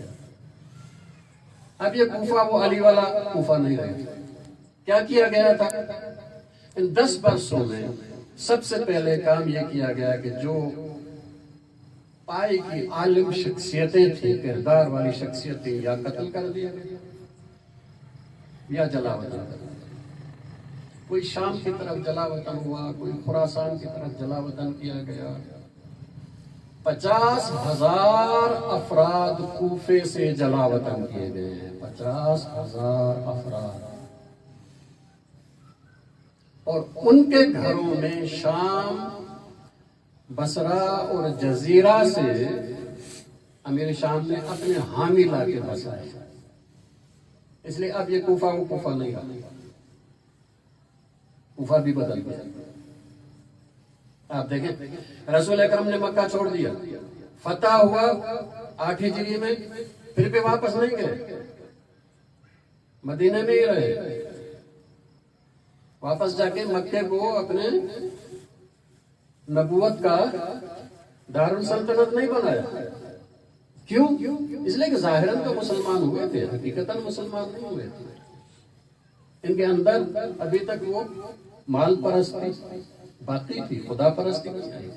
اب یہ کوفہ وہ علی والا کوفہ نہیں رہا۔ کیا کیا گیا تھا؟ ان 10 برسوں میں سب سے پہلے کام یہ کیا گیا کہ جو پائی کی عالم شخصیتیں تھیں، کردار والی شخصیتیں، یا قتل کر دیا یا جلا وطن کر دیا۔ کوئی شام کی طرف جلا وطن ہوا، کوئی خراسان کی طرف جلا وطن کیا گیا۔ 50,000 افراد کوفے سے جلا وطن کیے گئے ہیں، 50,000 افراد، اور ان کے گھروں میں شام، بصرہ اور جزیرہ سے امیر شام نے اپنے حامی لا کے بسائے، اس لیے اب یہ کوفہ وہ کوفہ نہیں رہا، کوفہ بھی بدل گیا۔ آپ دیکھیں رسول اکرم نے مکہ چھوڑ دیا، فتح ہوا 8 ہجری میں، پھر بھی واپس نہیں گئے، مدینے میں ہی رہے، واپس جا کے مکے کو اپنے نبوت کا دارالسلطنت نہیں بنایا۔ کیوں؟ اس لیے کہ ظاہراً تو مسلمان ہوئے تھے، حقیقتاً مسلمان نہیں ہوئے تھے، ان کے اندر ابھی تک وہ مال پرستی باقی تھی، خدا پرستی نہیں آئی۔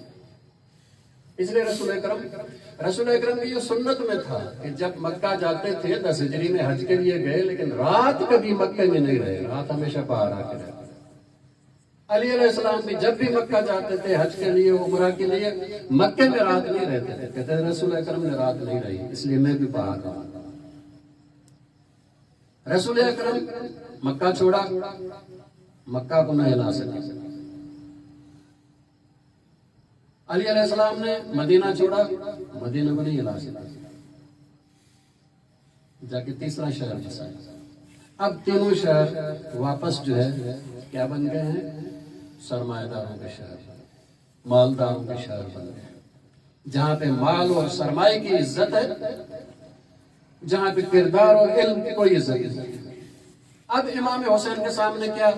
اس لیے رسول اکرم کی یہ سنت میں تھا کہ جب مکہ جاتے تھے 10 ہجری میں حج کے لیے گئے، لیکن رات کبھی مکے میں نہیں رہے، رات ہمیشہ باہر آ کے رہے۔ علی علیہ السلام بھی جب بھی مکہ جاتے تھے حج کے لیے، عمرہ کے لیے، مکے میں رات نہیں رہتے تھے، کہتے ہیں رسول اکرم نے رات نہیں رہی، اس لیے میں بھی باہر آ۔ رسول اکرم مکہ چھوڑا، مکہ کو نہ ہلا سکے۔ علی علیہ السلام نے مدینہ چھوڑا، مدینہ کو نہیں ہلا سکا، جا کے تیسرا شہر بسایا۔ اب تینوں شہر واپس جو ہے کیا بن گئے ہیں؟ سرمایہ داروں کے شہر، مالداروں کے شہر بن گئے، جہاں پہ مال اور سرمایہ کی عزت ہے، جہاں پہ کردار اور علم کی کوئی عزت نہیں۔ اب امام حسین کے سامنے کیا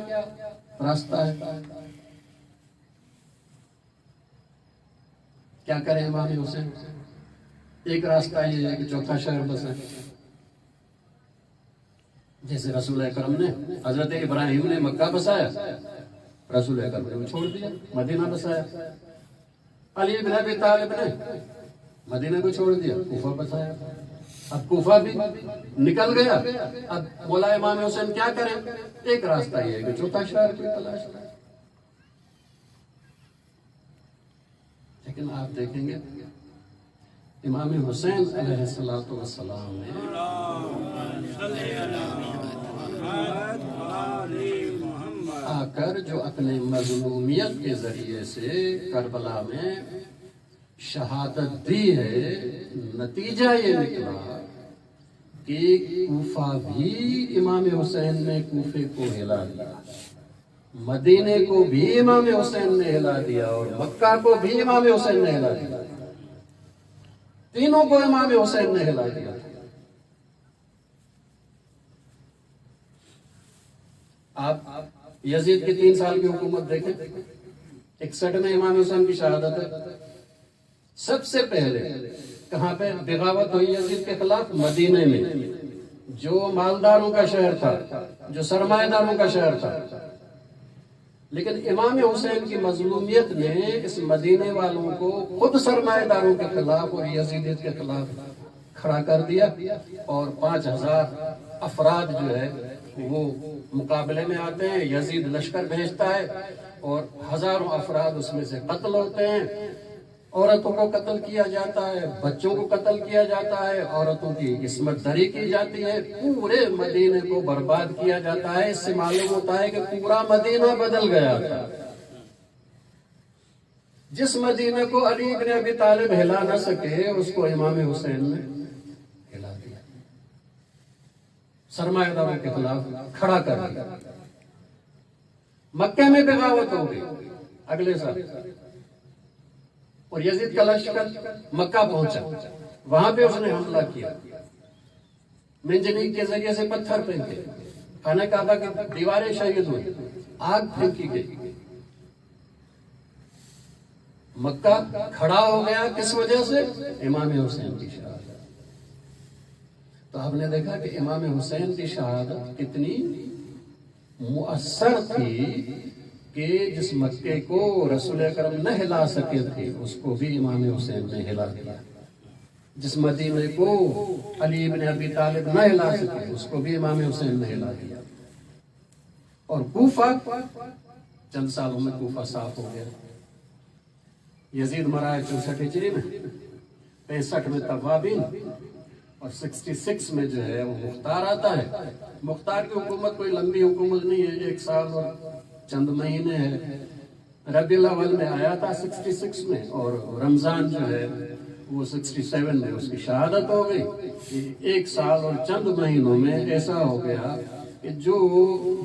راستہ ہے؟ کیا کریں امام حسین؟ ایک راستہ یہ ہے کہ چوتھا شہر بسائیں، جیسے رسول اکرم نے، حضرت ابراہیم نے مکہ بسایا، رسول اکرم نے چھوڑ دیا، مدینہ بسایا۔ علی بن ابی طالب نے مدینہ کو چھوڑ دیا، کوفہ بسایا۔ اب کوفہ بھی نکل گیا، اب مولا امام حسین کیا کریں؟ ایک راستہ یہ ہے کہ چوتھا شہر کی تلاش کریں۔ لیکن آپ دیکھیں گے امام حسین علیہ السلام نے آ کر جو اپنے مظلومیت کے ذریعے سے کربلا میں شہادت دی ہے، نتیجہ یہ نکلا کہ کوفہ بھی امام حسین نے کوفے کو ہلا دیا، مدینے کو بھی امام حسین نے ہلا دیا، اور مکہ کو بھی امام حسین نے ہلا دیا، تینوں کو امام حسین نے ہلا دیا۔ آپ یزید کی 3 سال کی حکومت دیکھیں، 61 میں امام حسین کی شہادت ہے۔ سب سے پہلے کہاں پہ بغاوت ہوئی یزید کے خلاف؟ مدینے میں، جو مالداروں کا شہر تھا، جو سرمایہ داروں کا شہر تھا۔ لیکن امام حسین کی مظلومیت نے اس مدینے والوں کو خود سرمایہ داروں کے خلاف اور یزیدیت کے خلاف کھڑا کر دیا، اور 5000 افراد جو ہے وہ مقابلے میں آتے ہیں۔ یزید لشکر بھیجتا ہے اور ہزاروں افراد اس میں سے قتل ہوتے ہیں، عورتوں کو قتل کیا جاتا ہے، بچوں کو قتل کیا جاتا ہے، عورتوں کی عصمت دری کی جاتی ہے، پورے مدینے کو برباد کیا جاتا ہے۔ اس سے معلوم ہوتا ہے کہ پورا مدینہ بدل گیا تھا۔ جس مدینے کو علی بن ابی طالب ہلا نہ سکے، اس کو امام حسین نے ہلا دیا، سرمایہ داروں کے خلاف کھڑا کر دیا۔ مکہ میں بغاوت ہو گئی اگلے سال، اور یزید کا لشکر مکہ پہنچا، وہاں پہ اس نے حملہ کیا، منجنیق کے ذریعے سے پتھر پھینکے، خانہ کعبہ کی دیواریں شہید ہوئی، آگ پھینکی گئی۔ مکہ کھڑا ہو گیا کس وجہ سے؟ امام حسین کی شہادت۔ تو ہم نے دیکھا کہ امام حسین کی شہادت کتنی مؤثر تھی کہ جس مکے کو رسول اکرم نہ ہلا سکے تھے، اس کو بھی امام حسین نے ہلا دیا۔ جس مدینے کو علی بن ابی طالب نہ ہلا سکے، اس کو بھی امام حسین نے ہلا دیا۔ اور کوفہ، چند سالوں میں کوفہ صاف ہو گیا۔ یزید مرا ہے 64 ہجری میں، 65 میں توابین، اور 66 میں جو ہے وہ مختار آتا ہے۔ مختار کی حکومت کوئی لمبی حکومت نہیں ہے، 1 سال اور چند مہینے ہے۔ ربیع الاول میں آیا تھا 66 میں، اور رمضان جو ہے وہ 67 میں اس کی شہادت ہو گئی۔ 1 سال اور چند مہینوں میں ایسا ہو گیا کہ جو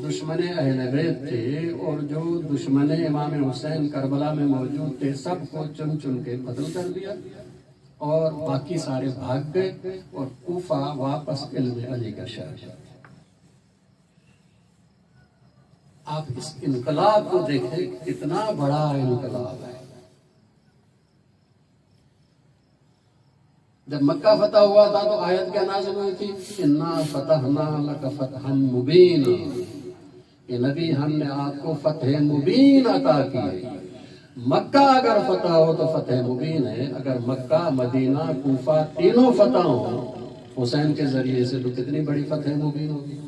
دشمن اہل بیت تھے اور جو دشمن امام حسین کربلا میں موجود تھے، سب کو چن چن کے قتل کر دیا، اور باقی سارے بھاگ گئے، اور کوفہ واپس علم علی کا شہر۔ آپ اس انقلاب کو دیکھیں، کتنا بڑا انقلاب ہے۔ جب مکہ فتح ہوا تھا تو آیت کیا نازل ہوئی تھی؟ اِنَّا فَتَحْنَا لَكَ فَتْحًا مُبِينًا، کہ نبی ہم نے آپ کو فتح مبین عطا کی۔ مکہ اگر فتح ہو تو فتح مبین ہے، اگر مکہ، مدینہ، کوفہ تینوں فتح ہوں حسین کے ذریعے سے، تو کتنی بڑی فتح مبین ہوگی۔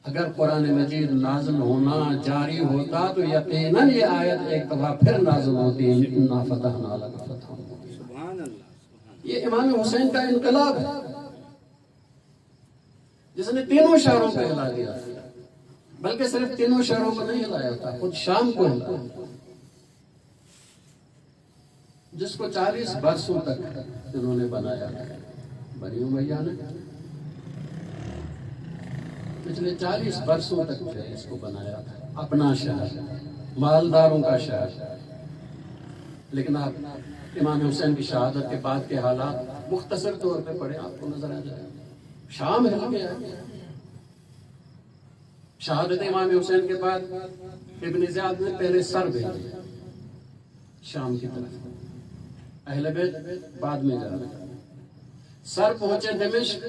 اگر قرآن مجید نازل ہونا جاری ہوتا تو یقیناً یہ آیت ایک دفعہ پھر نازل ہوتی، اِنَّا فَتَحْنَا لَكَ فَتْحًا مُبِينًا۔ یہ امام حسین کا انقلاب ہے، جس نے تینوں شہروں کو ہلا دیا، بلکہ صرف تینوں شہروں کو نہیں ہلایا تھا، خود شام کو ہلایا، جس کو 40 برسوں تک انہوں نے بنایا تھا۔ بنی امیہ نے پچھلے 40 برسوں تک جو ہے اس کو بنایا تھا، اپنا شہر، مالداروں کا شہر۔ لیکن آپ امام حسین کی شہادت کے بعد کے حالات مختصر طور پہ پڑھیں، آپ کو نظر آ جائے۔ شام ہل گیا۔ شہادت امام حسین کے بعد ابن زیاد نے پہلے سر بھیجے شام کی طرف، اہل بیت بعد میں جا رہے۔ سر پہنچے دمشق،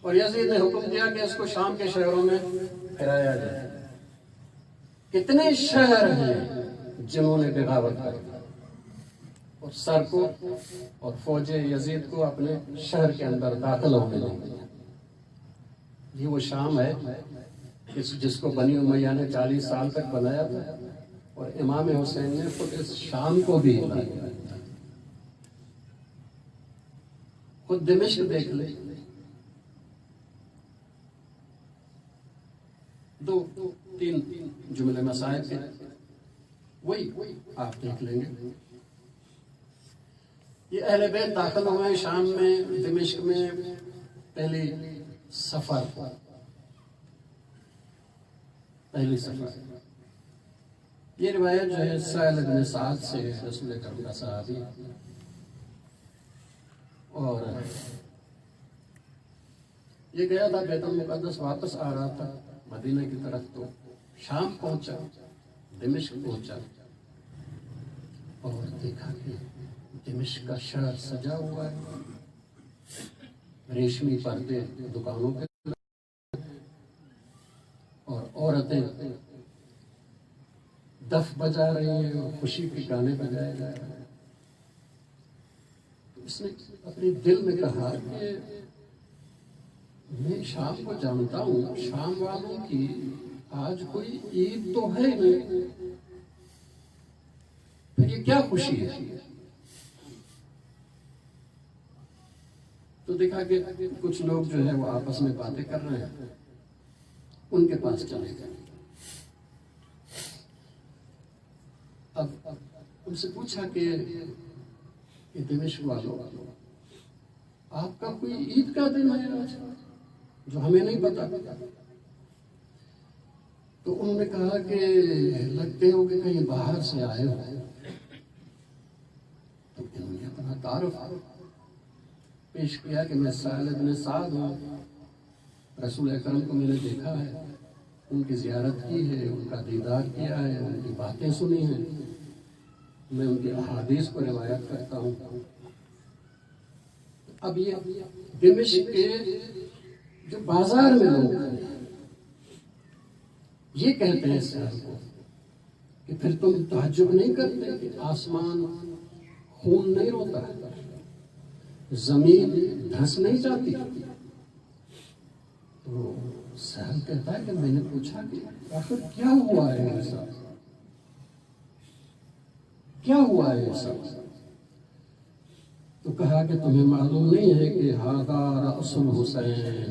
اور یزید نے حکم دیا کہ اس کو شام کے شہروں میں پھرایا جائے۔ کتنے شہر ہیں جنہوں نے بغاوت کی، اور سر کو اور فوج یزید کو اپنے شہر کے اندر داخل ہونے نہیں دیا۔ یہ وہ شام ہے جس کو بنی امیہ نے 40 سال تک بنایا تھا، اور امام حسین نے خود اس شام کو بھی لایا، خود دمشق دیکھ لے، دو تین جملے مسائل کے وہی آپ دیکھ لیں گے۔ یہ اہل بیت داخل ہوئے شام میں، دمشق میں پہلی سفر، یہ روایت جو ہے سہل بن سعد سے، رسول اکرم کا صحابی، اور یہ گیا تھا بیت المقدس، واپس آ رہا تھا مدینہ کی طرف، تو شام پہنچا، دمشق پہنچا اور دیکھا کہ دمشق کا شہر سجا ہوا ہے، ریشمی پردے دکانوں پہ، اور عورتیں دف بجا رہی ہیں اور خوشی کے گانے بجائے جا رہے ہیں۔ اس نے اپنے دل میں کہا کہ میں شام کو جانتا ہوں، شام والوں کی آج کوئی عید تو ہے نہیں، پھر یہ کیا خوشی ہے؟ تو دیکھا کہ کچھ لوگ جو ہے وہ آپس میں باتیں کر رہے ہیں، ان کے پاس چلے گئے۔ اب ان سے پوچھا کہ دمشق والوں، آپ کا کوئی عید کا دن ہے آج جو ہمیں نہیں پتا؟ تو انہوں نے کہا کہ لگتے ہو کہ کہیں باہر سے آئے ہو۔ تو انہوں نے اپنا تعارف پیش کیا کہ میں سہل بن سعد ہوں، رسول اکرم کو میں نے دیکھا ہے، ان کی زیارت کی ہے، ان کا دیدار کیا ہے، ان کی باتیں سنی ہیں، میں ان کی احادیث کو روایت کرتا ہوں۔ اب یہ دمشق کے جو بازار میں لوگ ہیں یہ کہتے ہیں سہل کو کہ پھر تم تعجب نہیں کرتے کہ آسمان خون نہیں روتا ہے، زمین دھنس نہیں جاتی؟ تو سہل کہتا ہے کہ میں نے پوچھا کہ آخر کیا ہوا ہے ایسا، کیا ہوا ہے ایسا؟ تو کہا کہ تمہیں معلوم نہیں ہے کہ ھذا رأس الحسین،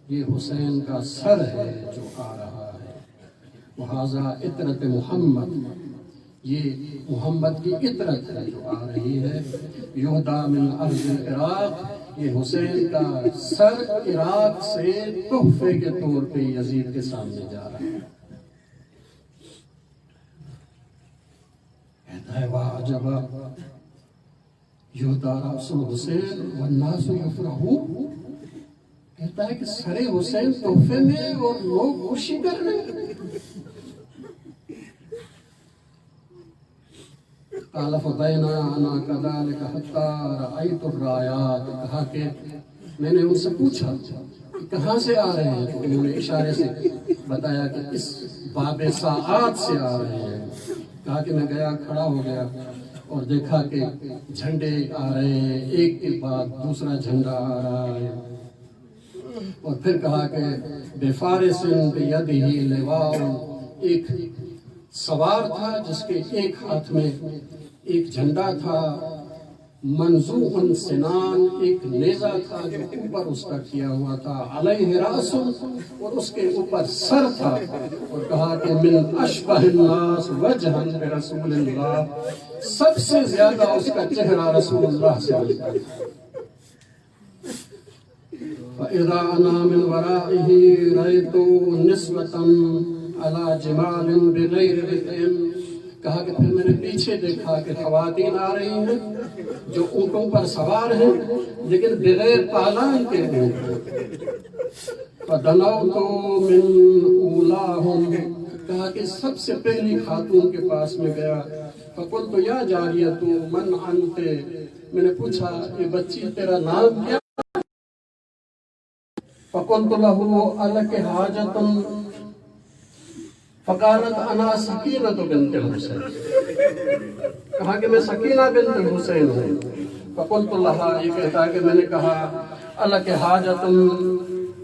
یہ حسین کا سر ہے جو آ رہا ہے، وھذا عطرۃ محمد، یہ محمد کی عطرت ہے جو آ رہی ہے، یہدیٰ من ارض العراق، یہ حسین کا سر عراق سے تحفے کے طور پہ یزید کے سامنے جا رہا ہے۔ کہتا ہے وعجبا یہدیٰ رأس الحسین والناس یفرحون، کہتا ہے کہ سر حسین تحفے میں اور لوگ خوشی کر رہے ہیں۔ قال فبینا انا کذلک حتی رأیت الرایات، کہا کہ میں نے ان سے پوچھا کہ کہاں سے آ رہے ہیں، تو انہوں نے اشارے سے بتایا کہ اس باب ساعات سے آ رہے ہیں۔ کہا کہ میں گیا، کھڑا ہو گیا اور دیکھا کہ جھنڈے آ رہے ہیں، ایک کے بعد دوسرا جھنڈا آ رہا ہے، اور پھر کہا کہ بفارس بیدہ لواء، ایک سوار تھا جس کے ایک ہاتھ میں ایک جھنڈا تھا، منزوع سنان، ایک نیزہ تھا جو اوپر اس کا کیا ہوا تھا، علیہ راس، اور اس کے اوپر سر تھا، اور کہا کہ من اشبہ الناس وجہا برسول اللہ، سب سے زیادہ اس کا چہرہ رسول اللہ سے ملتا ہے۔ فَإِذَا أَنَا مِنْ وَرَائِهِ رَأَيْتُ نِسْوَةً عَلَى جِمَالٍ بِغَيْرِ رِفْعٍ، کہا کہ پھر میں نے پیچھے دیکھا کہ خواتین آ رہی ہیں جو اونٹوں پر سوار ہیں لیکن بغیر پالان کے اونٹ۔ فَدَنَوْتُ مِنْ أُولَاهُمْ، کہا کہ سب سے پہلی خاتون کے پاس میں گیا، فَقُلْتُ يَا جَارِيَةُ مَنْ أَنْتِ، میں نے پوچھا کہ بچی تیرا نام کیا؟ فَقُلْتُ لَهُ أَلَكِ حَاجَةٌ، فقالت انا سکینہ بنت الحسین، کہا کہ میں سکینہ بنت الحسین ہوں۔ فقلت لها، یہ کہتا ہے کہ میں نے کہا الک حاجت،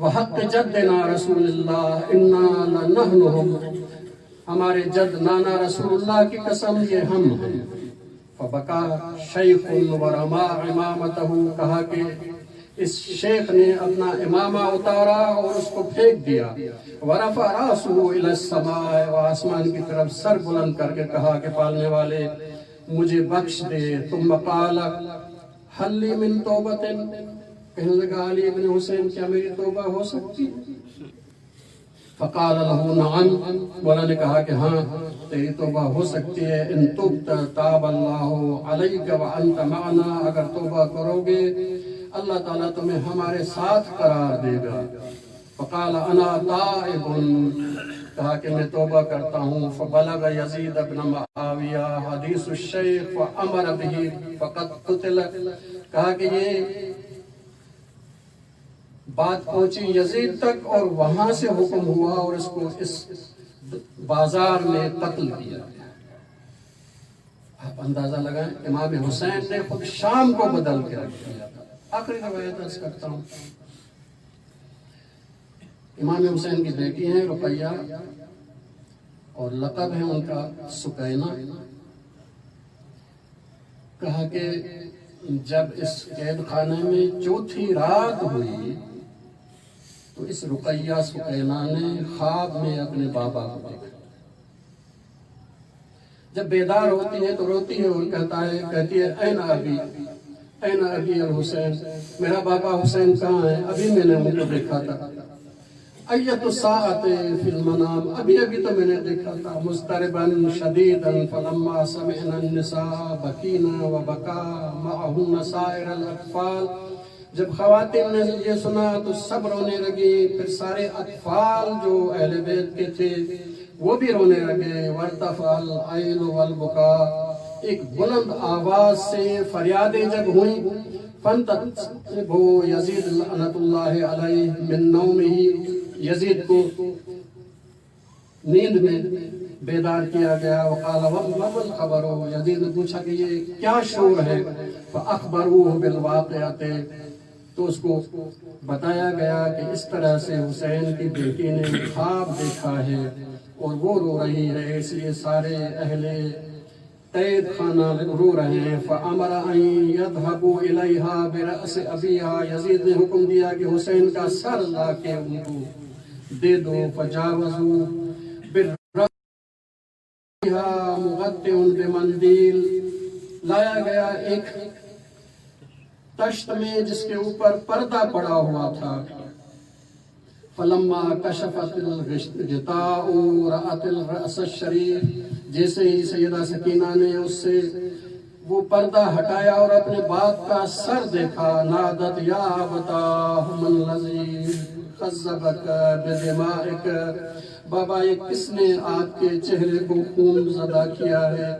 وحق جدنا رسول اللہ انا لنحنہم، ہمارے جد نانا رسول اللہ کی قسم یہ ہم ہیں۔ فبکا شیخ ورما امامتہ، کہا کہ اس شیخ نے اپنا امامہ اتارا اور اس کو پھینک دیا۔ ورفع راسہ الی السماء، و آسمان کی طرف سر بلند کر کے کہا کہ پالنے والے مجھے بخش دے۔ ثم قال هل لی من توبۃ، کہنے لگا علی ابن حسین کیا میری توبہ ہو سکتی؟ فقال له نعم، مولا نے کہا کہ ہاں تیری توبہ ہو سکتی ہے۔ ان تبت تاب اللہ علیک وانت معنا، اگر توبہ کرو گے اللہ تعالیٰ تمہیں ہمارے ساتھ قرار دے گا۔ فقال انا تائب، کہا کہ میں توبہ کرتا ہوں۔ فبلغ یزید بن معاویہ حدیث الشیخ فامر به فقد قتل، کہا کہ یہ بات پہنچی یزید تک اور وہاں سے حکم ہوا اور اس کو اس بازار میں قتل کیا گیا۔ آپ اندازہ لگائیں، امام حسین نے خود شام کو بدل کے رکھ دیا تھا۔ آخری روایت عرض کرتا ہوں، امام حسین کی بیٹی ہیں رقیہ اور لقب ہے ان کا سکینہ۔ کہا کہ جب اس قید خانے میں چوتھی رات ہوئی تو اس رقیہ سکینہ نے خواب میں اپنے بابا کو دیکھا۔ جب بیدار ہوتی ہے تو روتی ہے اور کہتی ہے این ابی، این ابی الحسین، میرا بابا حسین کہاں ہے؟ ابھی میں نے ان کو دیکھا تھا۔ ایت الساعۃ فی المنام، ابھی تو میں نے دیکھا تھا۔ مضطربا شدیدا فلما سمعنا النساء بکینا وبکا معهن سائر الاطفال، جب خواتین نے یہ سنا تو سب رونے لگی، پھر سارے اطفال جو اہل بیت کے تھے وہ بھی رونے لگے۔ وارتفع العیل والبکا، ایک بلند آواز سے فریادیں جب ہوئیں۔ فانتبہ یزید لعنت اللہ علیہ من نومہ، یزید کو نیند میں بیدار کیا گیا۔ وقال وما الخبر، یزید نے پوچھا کہ یہ کیا شور ہے؟ فاخبروہ بالواقعۃ، تو اس کو بتایا گیا کہ اس طرح سے حسین کی بیٹی نے خواب دیکھا ہے اور وہ رو رہی ہے، اس لیے سارے اہل قید خانہ رو رہے ہیں۔ فامر ان یذهبوا الیہا برأس ابیہا، یزید نے حکم دیا کہ حسین کا سر لا کے ان کو دے دو۔ فجاوزوا بالرأسها مغطى بمندیل، لایا گیا ایک تشت میں جس کے اوپر پردہ پڑا ہوا تھا۔ فلما کشفت الغطاء رأت الرأس الشریف، جیسے ہی سیدہ سکینہ نے اس سے وہ پردہ ہٹایا اور اپنے باپ کا سر دیکھا، نادت یا ابتاہ من الذی خضبک بدمائک، بابا یہ کس نے آپ کے چہرے کو خون زدہ کیا ہے؟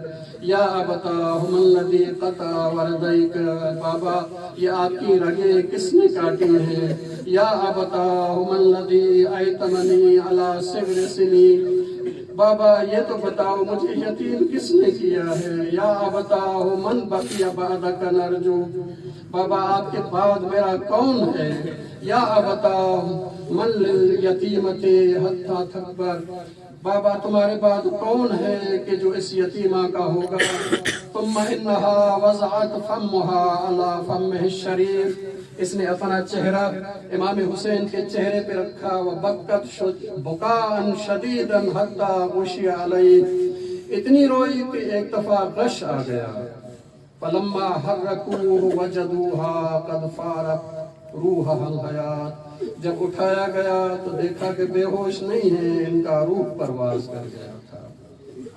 یا ابتاہ من الذی قطع وردیک، بابا یہ آپ کی رگیں کس نے کاٹی ہیں؟ یا ابتاہ من الذی ایتمنی علی صغر سنی، بابا یہ تو بتاؤ مجھے یتیم کس نے کیا ہے؟ یا ابتاہ من بقی بعدک نرجو، بابا آپ کے بعد میرا کون ہے؟ یا ابتاہ من للیتیمت حتی تکبر، بابا تمہارے بعد کون ہے کہ جو اس یتیمہ کا ہوگا؟ ثم انہا وضعت فمہا علی فمہ الشریف، اس نے اپنا چہرہ امام حسین کے چہرے پہ رکھا۔ وبکت بکاء شدیدا حتی غشی علیہ، اتنی روئی کہ ایک دفعہ غش آ گیا۔ فلما حرکوہ وجدوہا قد فارق روحها الحیات، جب اٹھایا گیا تو دیکھا کہ بے ہوش نہیں ہیں، ان کا روح پرواز کر گیا تھا۔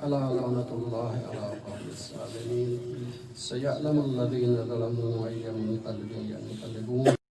الا لعنۃ اللہ علی القوم الظالمین، سیعلم الذین ظلموا ای منقلب ینقلبون۔